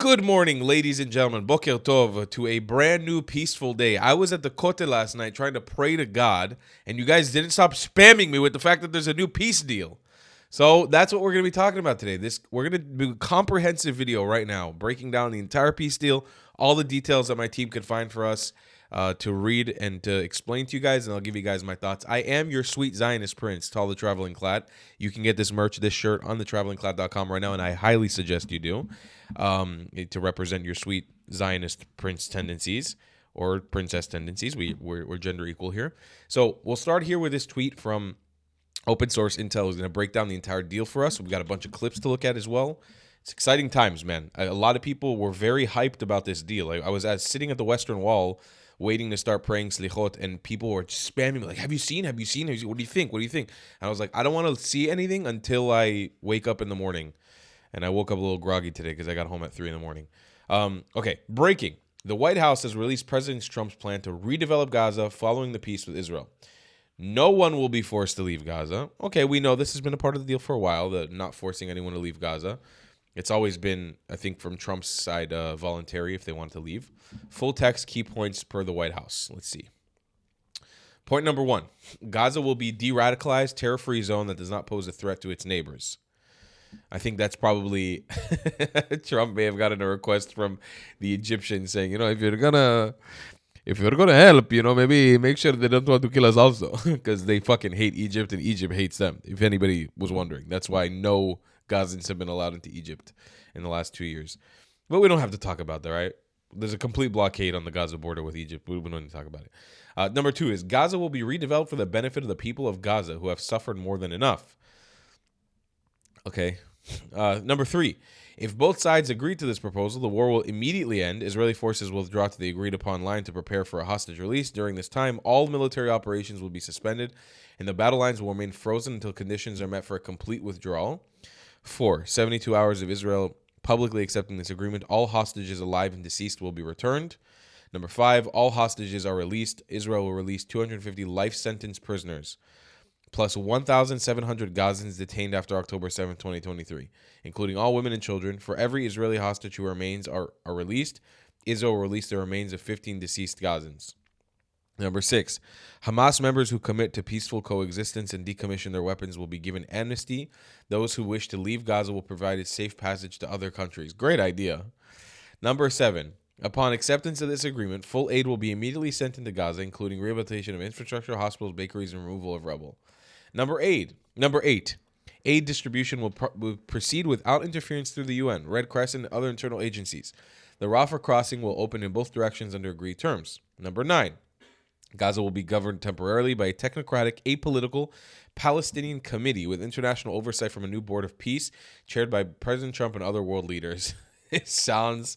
Good morning, ladies and gentlemen. Boker Tov to a brand new peaceful day. I was at the Kotel last night trying to pray to God, and you guys didn't stop spamming me with the fact that there's a new peace deal. So that's what we're going to be talking about today. We're going to do a comprehensive video right now, breaking down the entire peace deal, all the details that my team could find for us to read and to explain to you guys, and I'll give you guys my thoughts. I am your sweet Zionist prince, Tall the Traveling Clad. You can get this merch, this shirt on thetravelingclad.com right now, and I highly suggest you do to represent your sweet Zionist prince tendencies or princess tendencies. We're gender equal here. So we'll start here with this tweet from Open Source Intel, who's going to break down the entire deal for us. We've got a bunch of clips to look at as well. It's exciting times, man. A lot of people were very hyped about this deal. I was sitting at the Western Wall waiting to start praying slichot, and people were spamming me like, have you seen? What do you think? And I was like, I don't want to see anything until I wake up in the morning. And I woke up a little groggy today because I got home at 3 in the morning. Okay, breaking. The White House has released President Trump's plan to redevelop Gaza following the peace with Israel. No one will be forced to leave Gaza. Okay, we know this has been a part of the deal for a while, the not forcing anyone to leave Gaza. It's always been, I think, from Trump's side, voluntary if they want to leave. Full text, key points per the White House. Let's see. Point number 1. Gaza will be de-radicalized, terror-free zone that does not pose a threat to its neighbors. I think that's probably Trump may have gotten a request from the Egyptians saying, if you're gonna help, maybe make sure they don't want to kill us also, because they fucking hate Egypt and Egypt hates them. If anybody was wondering, that's why no Gazans have been allowed into Egypt in the last 2 years. But we don't have to talk about that, right? There's a complete blockade on the Gaza border with Egypt. We don't need to talk about it. Number 2 is Gaza will be redeveloped for the benefit of the people of Gaza who have suffered more than enough. Okay. Number 3, if both sides agree to this proposal, the war will immediately end. Israeli forces will withdraw to the agreed upon line to prepare for a hostage release. During this time, all military operations will be suspended, and the battle lines will remain frozen until conditions are met for a complete withdrawal. 4, 72 hours of Israel publicly accepting this agreement. All hostages alive and deceased will be returned. Number 5, all hostages are released. Israel will release 250 life sentence prisoners, plus 1,700 Gazans detained after October 7, 2023, including all women and children. For every Israeli hostage who remains are released, Israel will release the remains of 15 deceased Gazans. Number 6, Hamas members who commit to peaceful coexistence and decommission their weapons will be given amnesty. Those who wish to leave Gaza will provide a safe passage to other countries. Great idea. Number 7, upon acceptance of this agreement, full aid will be immediately sent into Gaza, including rehabilitation of infrastructure, hospitals, bakeries, and removal of rubble. Number 8, aid distribution will proceed without interference through the UN, Red Crescent, and other internal agencies. The Rafah crossing will open in both directions under agreed terms. Number 9, Gaza will be governed temporarily by a technocratic, apolitical Palestinian committee with international oversight from a new board of peace chaired by President Trump and other world leaders. This sounds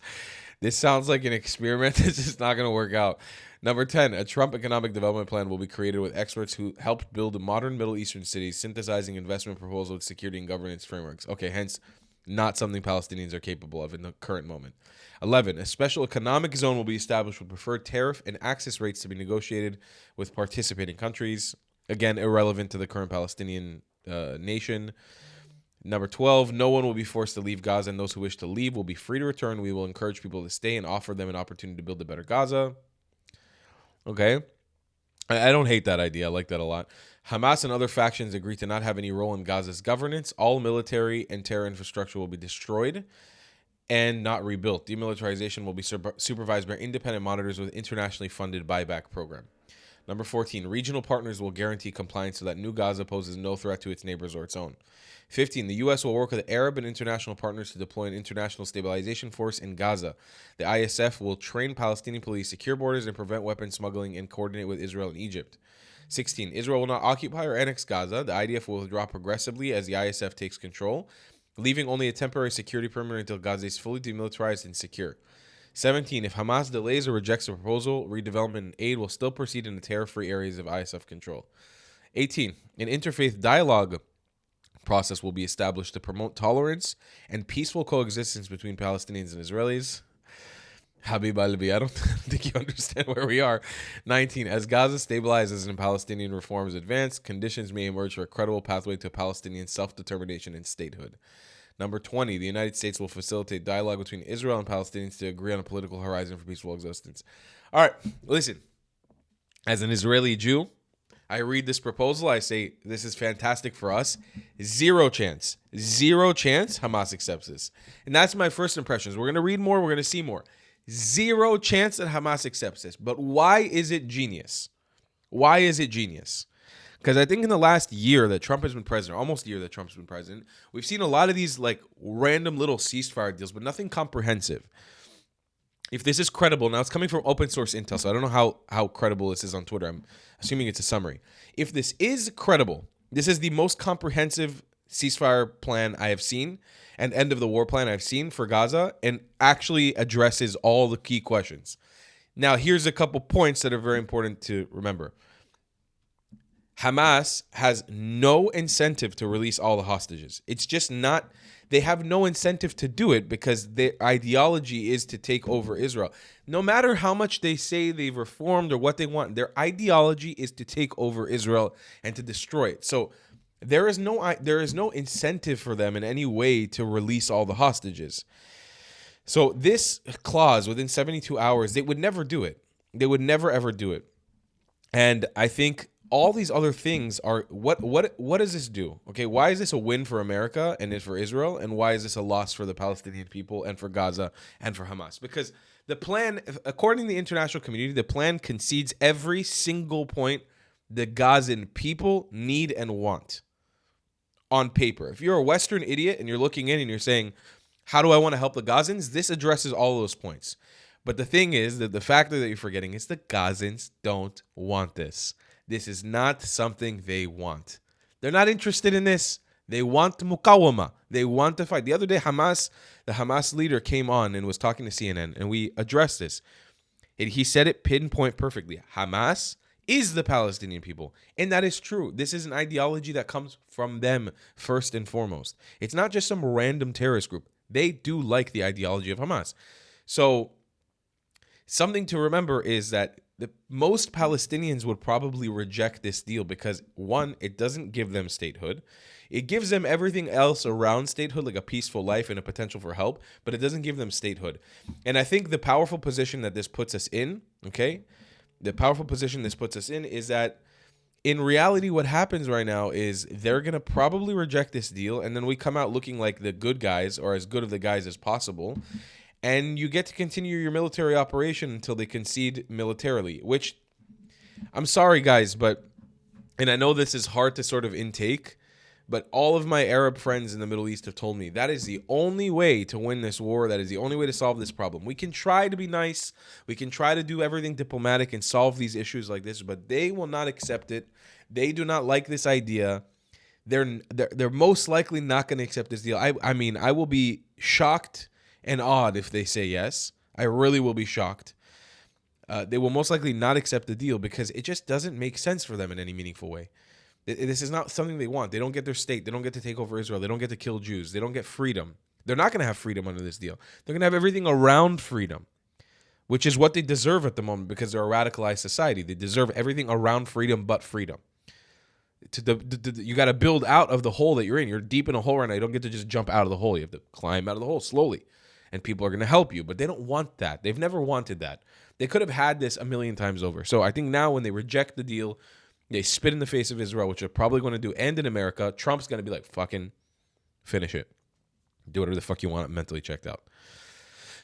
like an experiment that's just not going to work out. Number 10, a Trump economic development plan will be created with experts who helped build modern Middle Eastern cities, synthesizing investment proposals with security and governance frameworks. Okay, hence not something Palestinians are capable of in the current moment. 11, a special economic zone will be established with preferred tariff and access rates to be negotiated with participating countries. Again, irrelevant to the current Palestinian nation. Number 12, no one will be forced to leave Gaza, and those who wish to leave will be free to return. We will encourage people to stay and offer them an opportunity to build a better Gaza. Okay. I don't hate that idea. I like that a lot. Hamas and other factions agree to not have any role in Gaza's governance. All military and terror infrastructure will be destroyed and not rebuilt. Demilitarization will be supervised by independent monitors with internationally funded buyback program. Number 14, regional partners will guarantee compliance so that New Gaza poses no threat to its neighbors or its own. 15, the U.S. will work with Arab and international partners to deploy an international stabilization force in Gaza. The IDSF will train Palestinian police, secure borders, and prevent weapon smuggling and coordinate with Israel and Egypt. 16, Israel will not occupy or annex Gaza. The IDF will withdraw progressively as the ISF takes control, leaving only a temporary security perimeter until Gaza is fully demilitarized and secure. 17, if Hamas delays or rejects the proposal, redevelopment and aid will still proceed in the terror-free areas of ISF control. 18, an interfaith dialogue process will be established to promote tolerance and peaceful coexistence between Palestinians and Israelis. Habib Albi, I don't think you understand where we are. 19, as Gaza stabilizes and Palestinian reforms advance, conditions may emerge for a credible pathway to Palestinian self-determination and statehood. Number 20, the United States will facilitate dialogue between Israel and Palestinians to agree on a political horizon for peaceful existence. All right, listen. As an Israeli Jew, I read this proposal. I say, this is fantastic for us. Zero chance Hamas accepts this. And that's my first impressions. We're going to read more. We're going to see more. Zero chance that Hamas accepts this. But why is it genius? Why is it genius? Because I think in the last year that Trump has been president, almost a year that Trump's been president, we've seen a lot of these like random little ceasefire deals, but nothing comprehensive. If this is credible, now it's coming from open source intel, so I don't know how credible this is on Twitter. I'm assuming it's a summary. If this is credible, this is the most comprehensive ceasefire plan I have seen and end of the war plan I've seen for Gaza and actually addresses all the key questions. Now, here's a couple points that are very important to remember. Hamas has no incentive to release all the hostages. It's just not, they have no incentive to do it because their ideology is to take over Israel. No matter how much they say they've reformed or what they want, their ideology is to take over Israel and to destroy it. So there is no incentive for them in any way to release all the hostages. So this clause within 72 hours, they would never do it. They would never ever do it. And I think all these other things are what does this do? Okay, why is this a win for America and for Israel, and why is this a loss for the Palestinian people and for Gaza and for Hamas? Because the plan, according to the international community, the plan concedes every single point the Gazan people need and want on paper. If you're a Western idiot and you're looking in and you're saying, how do I want to help the Gazans? This addresses all those points. But the thing is that the factor that you're forgetting is the Gazans don't want this. This is not something they want. They're not interested in this. They want mukawama. They want to fight. The other day, the Hamas leader came on and was talking to CNN, and we addressed this. He said it pinpoint perfectly. Hamas is the Palestinian people. And that is true. This is an ideology that comes from them first and foremost. It's not just some random terrorist group. They do like the ideology of Hamas. So something to remember is that most Palestinians would probably reject this deal because, one, it doesn't give them statehood. It gives them everything else around statehood, like a peaceful life and a potential for help, but it doesn't give them statehood. And I think the powerful position that this puts us in, okay, the powerful position this puts us in is that in reality, what happens right now is they're going to probably reject this deal, and then we come out looking like the good guys or as good of the guys as possible. And you get to continue your military operation until they concede militarily, which, I'm sorry, guys, but, and I know this is hard to sort of intake, but all of my Arab friends in the Middle East have told me that is the only way to win this war. That is the only way to solve this problem. We can try to be nice. We can try to do everything diplomatic and solve these issues like this, but they will not accept it. They do not like this idea. They're most likely not going to accept this deal. I mean, I will be shocked and awed if they say yes. I really will be shocked. They will most likely not accept the deal because it just doesn't make sense for them in any meaningful way. This is not something they want. They don't get their state. They don't get to take over Israel. They don't get to kill Jews. They don't get freedom. They're not going to have freedom under this deal. They're going to have everything around freedom, which is what they deserve at the moment because they're a radicalized society. They deserve everything around freedom but freedom. You got to build out of the hole that you're in. You're deep in a hole right now. You don't get to just jump out of the hole. You have to climb out of the hole slowly. And people are going to help you, but they don't want that. They've never wanted that. They could have had this a million times over. So I think now when they reject the deal, they spit in the face of Israel, which they're probably going to do, and in America, Trump's going to be like, fucking finish it. Do whatever the fuck you want. I'm mentally checked out.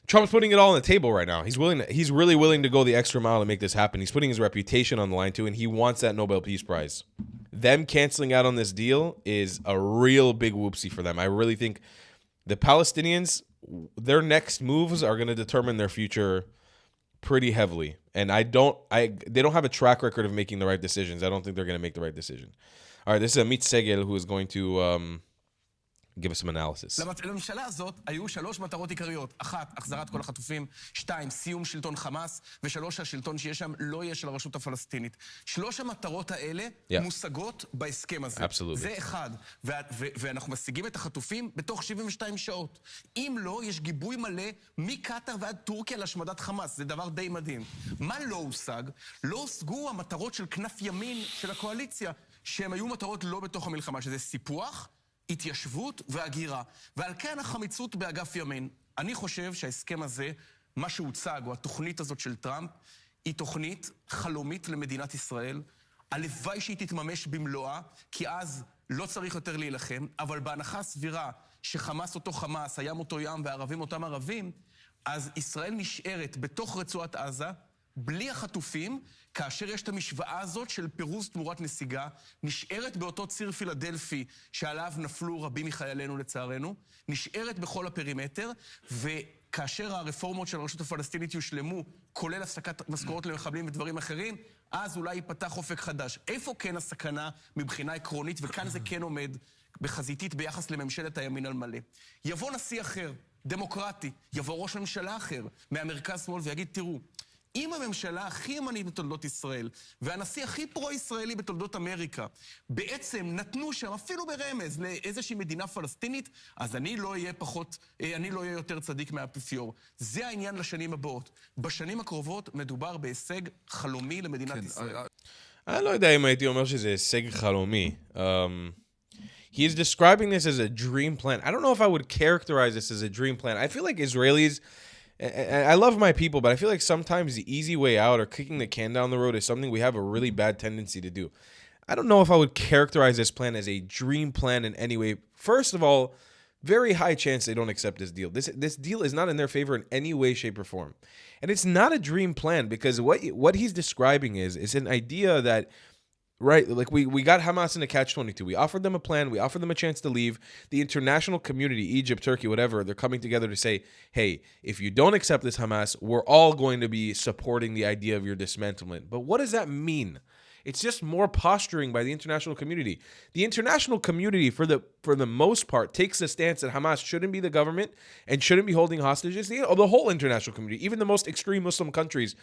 Trump's putting it all on the table right now. He's really willing to go the extra mile to make this happen. He's putting his reputation on the line too, and he wants that Nobel Peace Prize. Them canceling out on this deal is a real big whoopsie for them. I really think the Palestinians, their next moves are going to determine their future pretty heavily. And they don't have a track record of making the right decisions. I don't think they're going to make the right decision. All right, this is Amit Segel, who is going to give us some analysis. לממשלה הזאת היו 3 מטרות עיקריות. 1, החזרת כל החטופים. 2, סיום שלטון חמאס. ו3, השלטון שיש שם לא יהיה של הרשות הפלסטינית. 3 המטרות האלה מושגות בהסכם הזה. זה 1. ואנחנו משיגים את החטופים בתוך 72 שעות. אם לא, יש גיבוי מלא מקטר ועד טורקיה להשמדת חמאס. זה דבר די מדהים. מה לא הושג? לא הושגו המטרות של כנף ימין של הקואליציה, שהן היו מטרות לא בתוך המלחמה, שזה סיפוח התיישבות והגירה. ועל כן החמיצות באגף ימין. אני חושב שההסכם הזה, מה שהוצג, או התוכנית הזאת של טראמפ, היא תוכנית חלומית למדינת ישראל. הלוואי שהיא תתממש במלואה, כי אז לא צריך יותר להילחם, אבל בהנחה סבירה שחמאס אותו חמאס, הים אותו ים והערבים אותם ערבים, אז ישראל נשארת בתוך רצועת עזה, בלי החטופים, כאשר יש את המשוואה הזאת של פירוז תמורת נסיגה, נשארת באותו ציר פילדלפי שעליו נפלו רבים מחיילינו לצערנו, נשארת בכל הפרימטר, וכאשר הרפורמות של הרשות הפלסטינית יושלמו, כולל הפסקת משכורות למחבלים ודברים אחרים, אז אולי ייפתח אופק חדש. איפה כן הסכנה מבחינה עקרונית, וכאן זה כן עומד בחזיתית ביחס לממשלת הימין על מלא. יבוא נשיא אחר, דמוקרטי, יבוא ראש ממשלה אחר, מהמרכז שמאל ויגיד, תראו, אם הממשלה הכי ימנית בתולדות ישראל, והנשיא הכי פרו-ישראלי בתולדות אמריקה, בעצם נתנו שם אפילו ברמז לאיזושהי מדינה פלסטינית, אז אני לא אהיה יותר צדיק מהאפיפיור. זה העניין לשנים הבאות. בשנים הקרובות מדובר בהישג חלומי למדינת ישראל. אני לא יודע אם הייתי אומר שזה הישג חלומי. He's describing this as a dream plan. I don't know if I would characterize this as a dream plan. I feel like Israelis, I love my people, but I feel like sometimes the easy way out or kicking the can down the road is something we have a really bad tendency to do. I don't know if I would characterize this plan as a dream plan in any way. First of all, very high chance they don't accept this deal. This deal is not in their favor in any way, shape, or form. And it's not a dream plan because what he's describing is an idea that, right, like we got Hamas in a catch-22. We offered them a plan. We offered them a chance to leave. The international community, Egypt, Turkey, whatever, they're coming together to say, hey, if you don't accept this Hamas, we're all going to be supporting the idea of your dismantlement. But what does that mean? It's just more posturing by the international community. The international community, for the most part, takes the stance that Hamas shouldn't be the government and shouldn't be holding hostages. The whole international community, even the most extreme Muslim countries,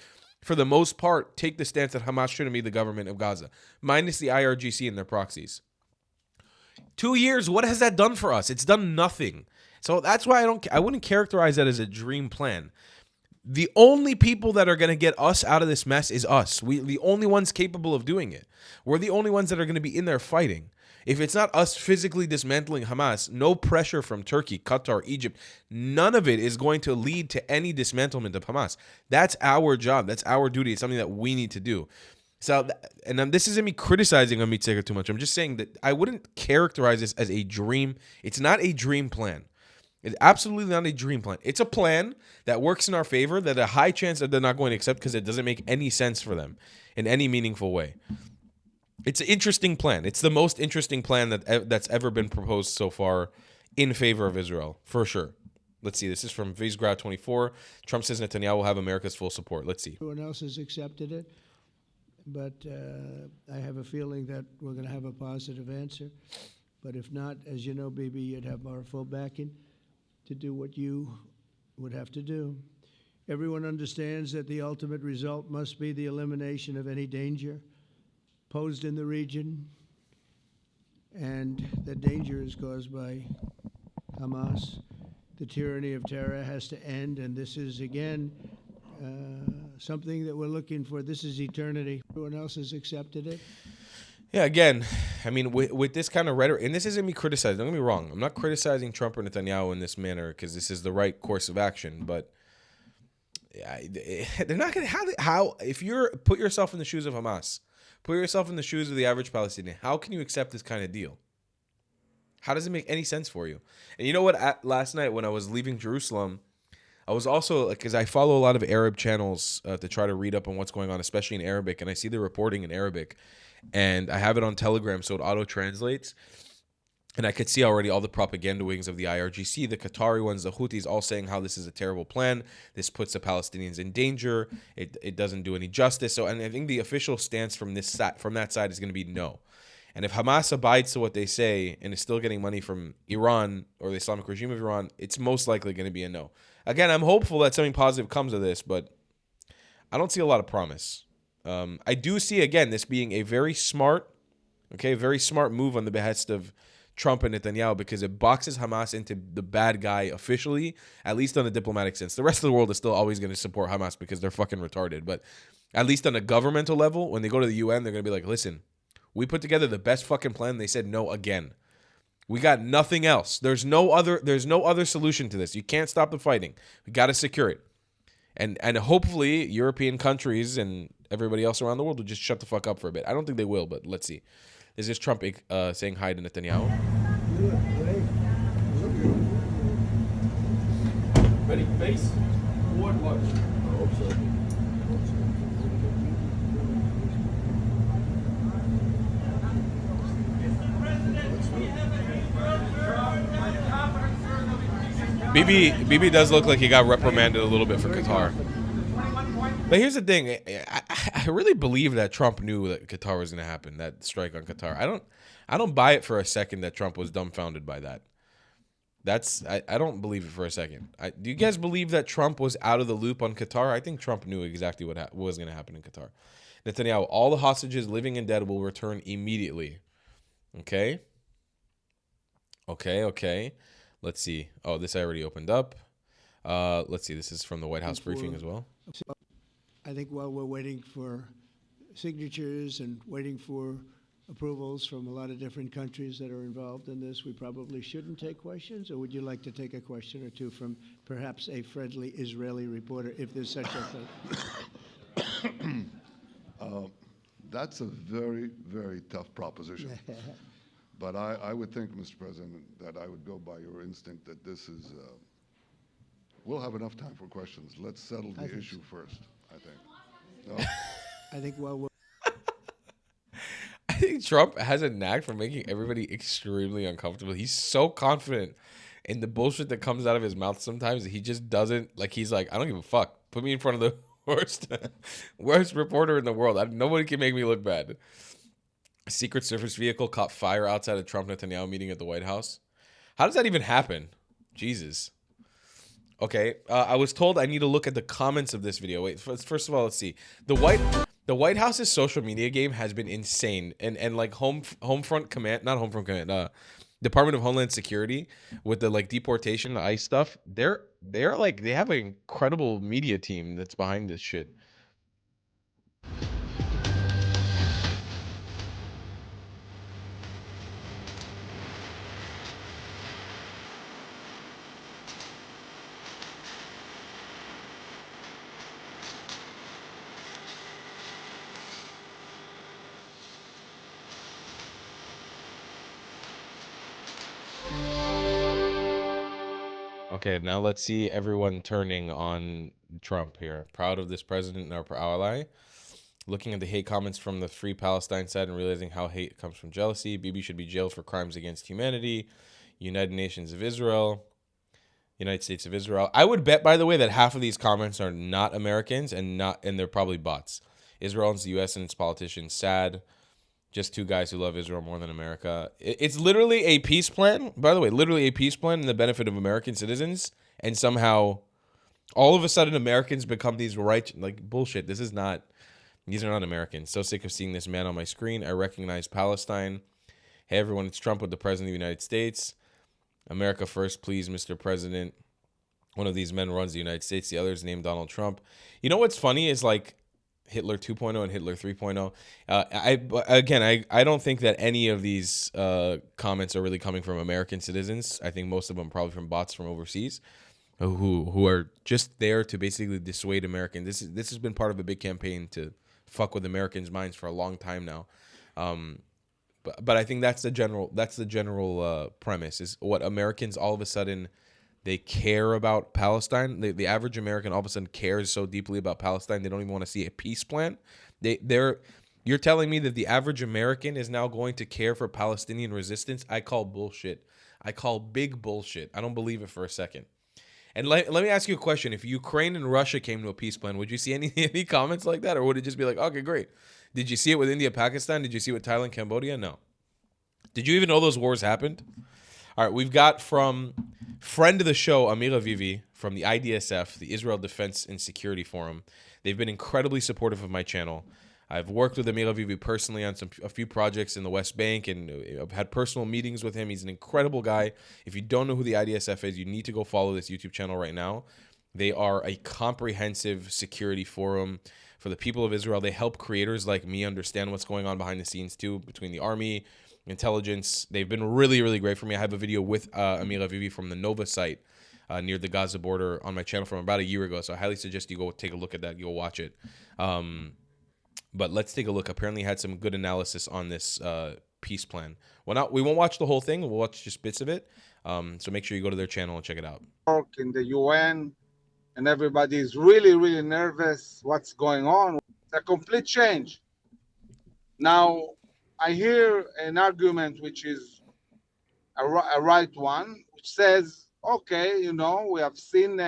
for the most part, take the stance that Hamas shouldn't be the government of Gaza, minus the IRGC and their proxies. 2 years, what has that done for us? It's done nothing. So that's why I wouldn't characterize that as a dream plan. The only people that are going to get us out of this mess is us. The only ones capable of doing it. We're the only ones that are going to be in there fighting. If it's not us physically dismantling Hamas, no pressure from Turkey, Qatar, Egypt, none of it is going to lead to any dismantlement of Hamas. That's our job. That's our duty. It's something that we need to do. So, and this isn't me criticizing Amit Seger too much. I'm just saying that I wouldn't characterize this as a dream. It's not a dream plan. It's absolutely not a dream plan. It's a plan that works in our favor, that a high chance that they're not going to accept because it doesn't make any sense for them in any meaningful way. It's an interesting plan. It's the most interesting plan that's ever been proposed so far in favor of Israel, for sure. Let's see. This is from Vizgrad 24. Trump says Netanyahu will have America's full support. Let's see. Everyone else has accepted it, but I have a feeling that we're going to have a positive answer. But if not, as you know, Bibi, you'd have our full backing to do what you would have to do. Everyone understands that the ultimate result must be the elimination of any danger posed in the region, and that danger is caused by Hamas. The tyranny of terror has to end, and this is, again, something that we're looking for. This is eternity. Everyone else has accepted it. Yeah, again, I mean, with this kind of rhetoric, and this isn't me criticizing, don't get me wrong. I'm not criticizing Trump or Netanyahu in this manner because this is the right course of action, but they're not going to, how, if you're, put yourself in the shoes of Hamas, put yourself in the shoes of the average Palestinian, how can you accept this kind of deal? How does it make any sense for you? And you know what, last night when I was leaving Jerusalem, I was also, because I follow a lot of Arab channels to try to read up on what's going on, especially in Arabic, and I see the reporting in Arabic, and I have it on Telegram, so it auto-translates, and I could see already all the propaganda wings of the IRGC, the Qatari ones, the Houthis, all saying how this is a terrible plan, this puts the Palestinians in danger, it doesn't do any justice. So, and I think the official stance from that side is going to be no. And if Hamas abides to what they say and is still getting money from Iran or the Islamic regime of Iran, it's most likely going to be a no. Again, I'm hopeful that something positive comes of this, but I don't see a lot of promise. I do see, again, this being a very smart move on the behest of Trump and Netanyahu, because it boxes Hamas into the bad guy officially, at least on a diplomatic sense. The rest of the world is still always going to support Hamas because they're fucking retarded. But at least on a governmental level, when they go to the UN, they're going to be like, listen, we put together the best fucking plan. They said no again. We got nothing else. There's no other solution to this. You can't stop the fighting. We got to secure it. And hopefully European countries and everybody else around the world will just shut the fuck up for a bit. I don't think they will, but let's see. Is this Trump saying hi to Netanyahu? Ready, face, forward, march. I hope so. Bibi does look like he got reprimanded a little bit for Qatar. But here's the thing. I really believe that Trump knew that Qatar was going to happen, that strike on Qatar. I don't buy it for a second that Trump was dumbfounded by that. I don't believe it for a second. Do you guys believe that Trump was out of the loop on Qatar? I think Trump knew exactly what was going to happen in Qatar. Netanyahu, all the hostages, living and dead, will return immediately. Okay? Okay. Let's see. Oh, this I already opened up. Let's see. This is from the White House briefing as well. I think while we're waiting for signatures and waiting for approvals from a lot of different countries that are involved in this, we probably shouldn't take questions, or would you like to take a question or two from perhaps a friendly Israeli reporter, if there's such a thing? That's a very, very tough proposition. But I would think, Mr. President, that I would go by your instinct that this is, we'll have enough time for questions. Let's settle the issue first, I think. No? I think while we're I think Trump has a knack for making everybody extremely uncomfortable. He's so confident in the bullshit that comes out of his mouth sometimes that he just doesn't, like, he's like, I don't give a fuck. Put me in front of the worst reporter in the world. Nobody can make me look bad. A Secret Service vehicle caught fire outside a Trump-Netanyahu meeting at the White House. How does that even happen? Jesus. Okay, I was told I need to look at the comments of this video. Wait, first of all, let's see. The White House's social media game has been insane, and like Homefront Command, not Homefront Command, Department of Homeland Security with the like deportation, the ICE stuff. They're like, they have an incredible media team that's behind this shit. Okay, now let's see everyone turning on Trump here. Proud of this president and our ally. Looking at the hate comments from the Free Palestine side and realizing how hate comes from jealousy. Bibi should be jailed for crimes against humanity. United Nations of Israel. United States of Israel. I would bet, by the way, that half of these comments are not Americans and they're probably bots. Israel owns the U.S. and its politicians. Sad. Just two guys who love Israel more than America. It's literally a peace plan. By the way, literally a peace plan in the benefit of American citizens. And somehow, all of a sudden, Americans become these bullshit. These are not Americans. So sick of seeing this man on my screen. I recognize Palestine. Hey, everyone, it's Trump with the President of the United States. America first, please, Mr. President. One of these men runs the United States. The other is named Donald Trump. You know what's funny is like, Hitler 2.0 and Hitler 3.0. I don't think that any of these comments are really coming from American citizens. I think most of them probably from bots from overseas who are just there to basically dissuade Americans. This has been part of a big campaign to fuck with Americans' minds for a long time now. But I think that's the general premise is what Americans all of a sudden they care about Palestine. The average American all of a sudden cares so deeply about Palestine they don't even want to see a peace plan. You're telling me that the average American is now going to care for Palestinian resistance? I call bullshit. I call big bullshit. I don't believe it for a second. And let me ask you a question. If Ukraine and Russia came to a peace plan, would you see any comments like that? Or would it just be like, okay, great. Did you see it with India, Pakistan? Did you see it with Thailand, Cambodia? No. Did you even know those wars happened? All right, we've got from friend of the show, Amir Avivi, from the IDSF, the Israel Defense and Security Forum. They've been incredibly supportive of my channel. I've worked with Amir Avivi personally on a few projects in the West Bank, and I've had personal meetings with him. He's an incredible guy. If you don't know who the IDSF is, you need to go follow this YouTube channel right now. They are a comprehensive security forum for the people of Israel. They help creators like me understand what's going on behind the scenes too, between the army, intelligence. They've been really, really great for me. I have a video with Amir Avivi from the Nova site near the Gaza border on my channel from about a year ago. So I highly suggest you go take a look at that. Go watch it. But let's take a look. Apparently had some good analysis on this peace plan. We won't watch the whole thing. We'll watch just bits of it. So make sure you go to their channel and check it out. In the UN, and everybody is really, really nervous. What's going on? It's a complete change. Now, I hear an argument which is a right one, which says, okay, you know, we have seen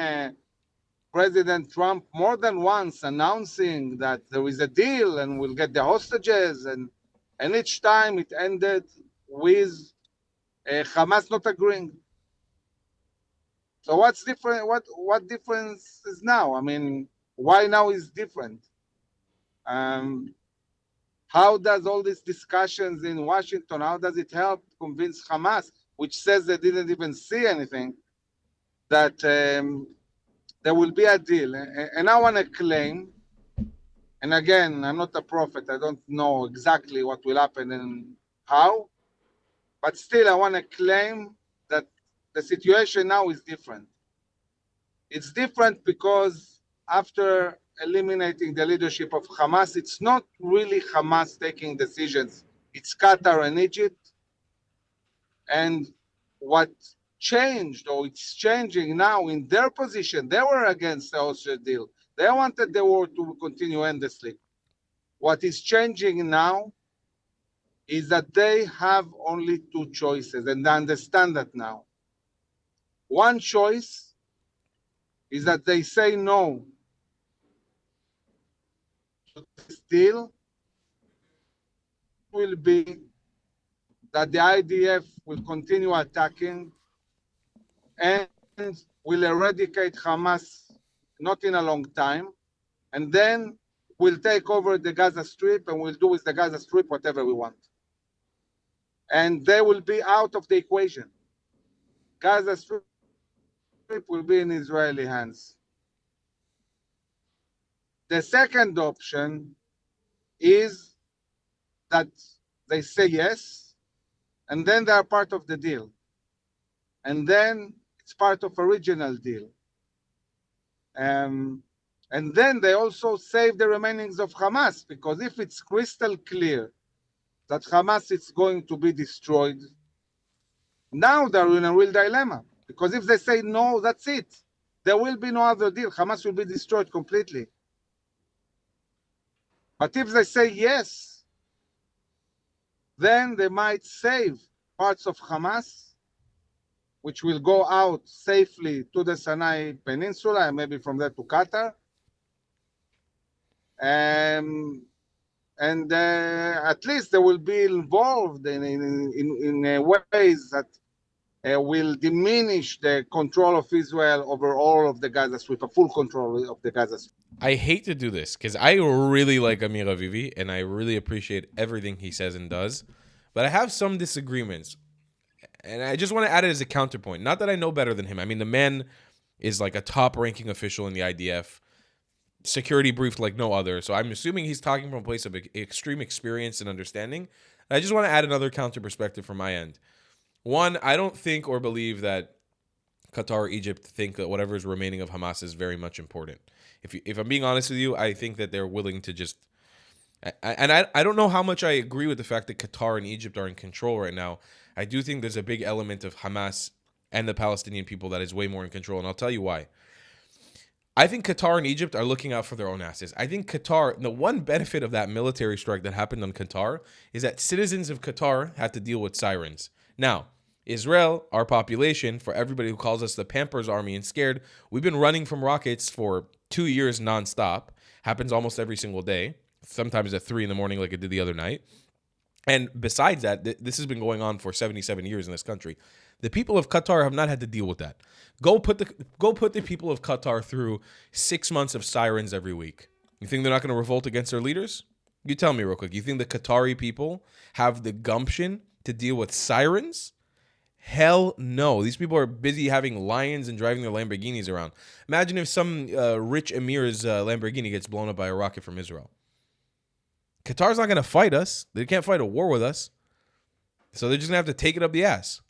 President Trump more than once announcing that there is a deal and we'll get the hostages, and each time it ended with Hamas not agreeing. So what's different? What difference is now? I mean, why now is different? How does all these discussions in Washington, how does it help convince Hamas, which says they didn't even see anything, that there will be a deal? And I want to claim, and again, I'm not a prophet, I don't know exactly what will happen and how, but still I want to claim that the situation now is different. It's different because after eliminating the leadership of Hamas, it's not really Hamas taking decisions. It's Qatar and Egypt. And what changed, or it's changing now in their position, they were against the hostage deal. They wanted the war to continue endlessly. What is changing now is that they have only two choices, and they understand that now. One choice is that they say no to this deal. Will be that the IDF will continue attacking and will eradicate Hamas not in a long time, and then we'll take over the Gaza Strip and we'll do with the Gaza Strip whatever we want. And they will be out of the equation. Gaza Strip will be in Israeli hands. The second option is that they say yes, and then they are part of the deal. And then it's part of a regional deal. And then they also save the remainings of Hamas, because if it's crystal clear that Hamas is going to be destroyed, now they're in a real dilemma. Because if they say no, that's it. There will be no other deal. Hamas will be destroyed completely. But if they say yes, then they might save parts of Hamas, which will go out safely to the Sinai Peninsula and maybe from there to Qatar. And at least they will be involved in ways that will diminish the control of Israel over all of the Gaza Strip, a full control of the Gaza Strip. I hate to do this because I really like Amir Avivi and I really appreciate everything he says and does, but I have some disagreements. And I just want to add it as a counterpoint. Not that I know better than him. I mean, the man is like a top-ranking official in the IDF, security briefed like no other. So I'm assuming he's talking from a place of extreme experience and understanding. I just want to add another counter perspective from my end. One, I don't think or believe that Qatar or Egypt think that whatever is remaining of Hamas is very much important. If I'm being honest with you, I think that they're willing to just... And I don't know how much I agree with the fact that Qatar and Egypt are in control right now. I do think there's a big element of Hamas and the Palestinian people that is way more in control, and I'll tell you why. I think Qatar and Egypt are looking out for their own asses. I think Qatar, the one benefit of that military strike that happened on Qatar is that citizens of Qatar had to deal with sirens. Now, Israel, our population, for everybody who calls us the Pampers Army and scared, we've been running from rockets for 2 years nonstop. Happens almost every single day, sometimes at 3 in the morning like it did the other night. And besides that, this has been going on for 77 years in this country. The people of Qatar have not had to deal with that. Go put the people of Qatar through 6 months of sirens every week. You think they're not going to revolt against their leaders? You tell me real quick. You think the Qatari people have the gumption to deal with sirens? Hell no. These people are busy having lions and driving their Lamborghinis around. Imagine if some rich emir's Lamborghini gets blown up by a rocket from Israel. Qatar's not going to fight us. They can't fight a war with us. So they're just going to have to take it up the ass.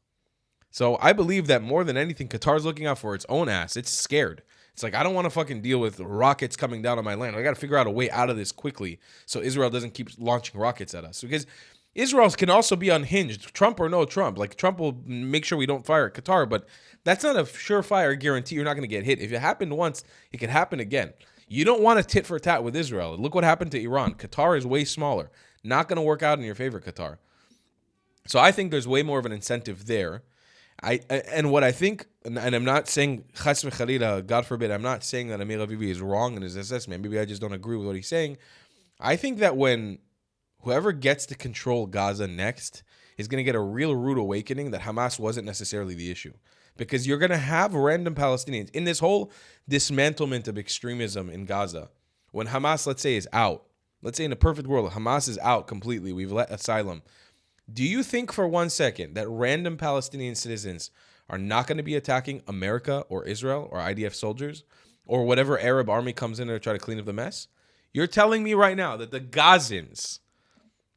So I believe that more than anything, Qatar's looking out for its own ass. It's scared. It's like, I don't want to fucking deal with rockets coming down on my land. I got to figure out a way out of this quickly so Israel doesn't keep launching rockets at us. Because Israel can also be unhinged, Trump or no Trump. Like, Trump will make sure we don't fire at Qatar, but that's not a surefire guarantee you're not going to get hit. If it happened once, it could happen again. You don't want to tit for tat with Israel. Look what happened to Iran. Qatar is way smaller. Not going to work out in your favor, Qatar. So I think there's way more of an incentive there. And what I think, and I'm not saying, chas v'chalila, God forbid, I'm not saying that Amir Avivi is wrong in his assessment. Maybe I just don't agree with what he's saying. I think that when whoever gets to control Gaza next is going to get a real rude awakening that Hamas wasn't necessarily the issue. Because you're going to have random Palestinians in this whole dismantlement of extremism in Gaza. When Hamas, let's say, is out, let's say in a perfect world, Hamas is out completely, we've let asylum. Do you think for 1 second that random Palestinian citizens are not going to be attacking America or Israel or IDF soldiers or whatever Arab army comes in there to try to clean up the mess? You're telling me right now that the Gazans,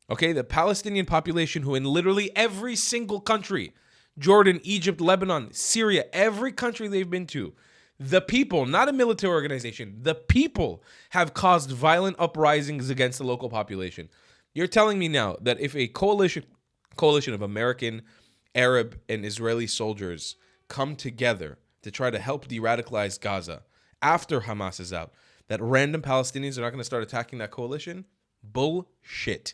okay, the Palestinian population who in literally every single country, Jordan, Egypt, Lebanon, Syria, every country they've been to, the people, not a military organization, the people have caused violent uprisings against the local population. You're telling me now that if a coalition of American, Arab, and Israeli soldiers come together to try to help de-radicalize Gaza after Hamas is out, that random Palestinians are not going to start attacking that coalition? Bullshit.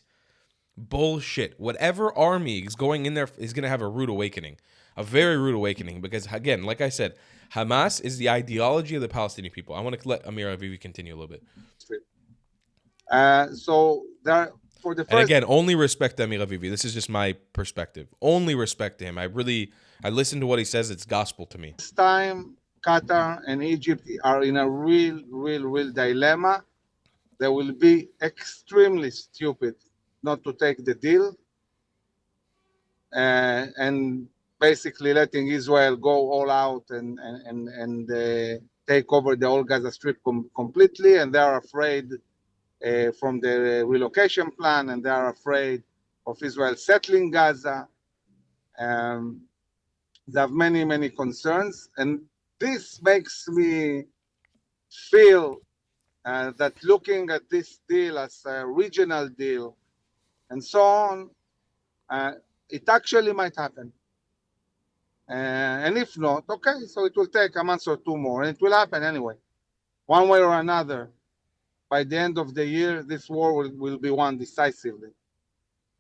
Bullshit. Whatever army is going in there is going to have a rude awakening, a very rude awakening, because, again, like I said, Hamas is the ideology of the Palestinian people. I want to let Amir Avivi continue a little bit. So there... And again, only respect to Amir Avivi. This is just my perspective. Only respect to him. I listen to what he says. It's gospel to me. This time, Qatar and Egypt are in a real dilemma. They will be extremely stupid not to take the deal and basically letting Israel go all out and take over the whole Gaza Strip completely. And they are afraid from the relocation plan, and they are afraid of Israel settling Gaza. They have many concerns, and this makes me feel that looking at this deal as a regional deal and so on, it actually might happen. And if not, okay, so it will take a month or two more, and it will happen anyway, one way or another. By the end of the year, this war will be won decisively.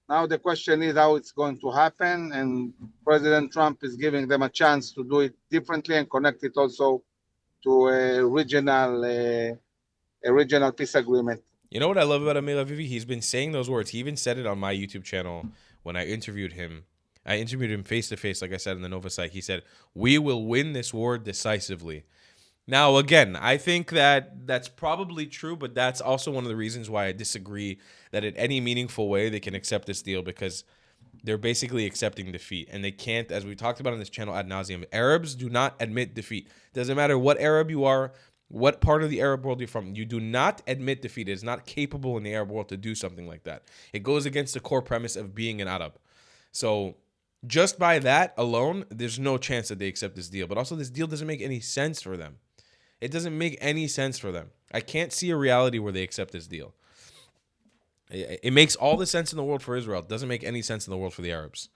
Now the question is how it's going to happen, and President Trump is giving them a chance to do it differently and connect it also to a regional peace agreement. You know what I love about Amir Avivi? He's been saying those words. He even said it on my YouTube channel when I interviewed him. I interviewed him face-to-face, like I said, in the Nova site. He said, "We will win this war decisively." Now, again, I think that that's probably true, but that's also one of the reasons why I disagree that in any meaningful way they can accept this deal, because they're basically accepting defeat. And they can't, as we talked about on this channel ad nauseum, Arabs do not admit defeat. Doesn't matter what Arab you are, what part of the Arab world you're from, you do not admit defeat. It is not capable in the Arab world to do something like that. It goes against the core premise of being an Arab. So just by that alone, there's no chance that they accept this deal. But also, this deal doesn't make any sense for them. It doesn't make any sense for them. I can't see a reality where they accept this deal. It makes all the sense in the world for Israel. It doesn't make any sense in the world for the Arabs.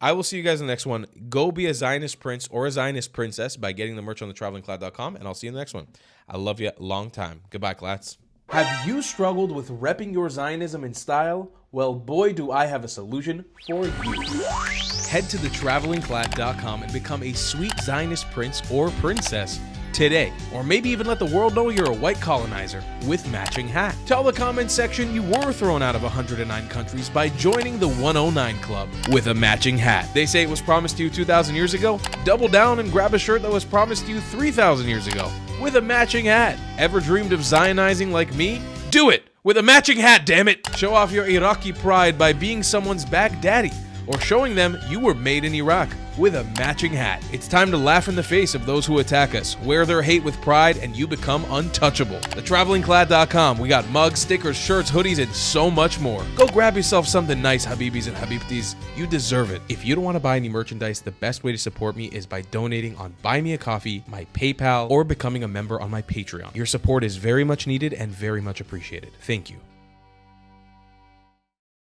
I will see you guys in the next one. Go be a Zionist prince or a Zionist princess by getting the merch on thetravelingcloud.com, and I'll see you in the next one. I love you. Long time. Goodbye, clats. Have you struggled with repping your Zionism in style? Well, boy, do I have a solution for you. Head to thetravelingcloud.com and become a sweet Zionist prince or princess today, or maybe even let the world know you're a white colonizer with matching hat. Tell the comments section you were thrown out of 109 countries by joining the 109 Club with a matching hat. They say it was promised to you 2,000 years ago. Double down and grab a shirt that was promised to you 3,000 years ago with a matching hat. Ever dreamed of Zionizing like me? Do it with a matching hat, damn it! Show off your Iraqi pride by being someone's Baghdadi, or showing them you were made in Iraq with a matching hat. It's time to laugh in the face of those who attack us, wear their hate with pride, and you become untouchable. TheTravelingClad.com. We got mugs, stickers, shirts, hoodies, and so much more. Go grab yourself something nice, Habibis and Habibtis. You deserve it. If you don't want to buy any merchandise, the best way to support me is by donating on Buy Me a Coffee, my PayPal, or becoming a member on my Patreon. Your support is very much needed and very much appreciated. Thank you.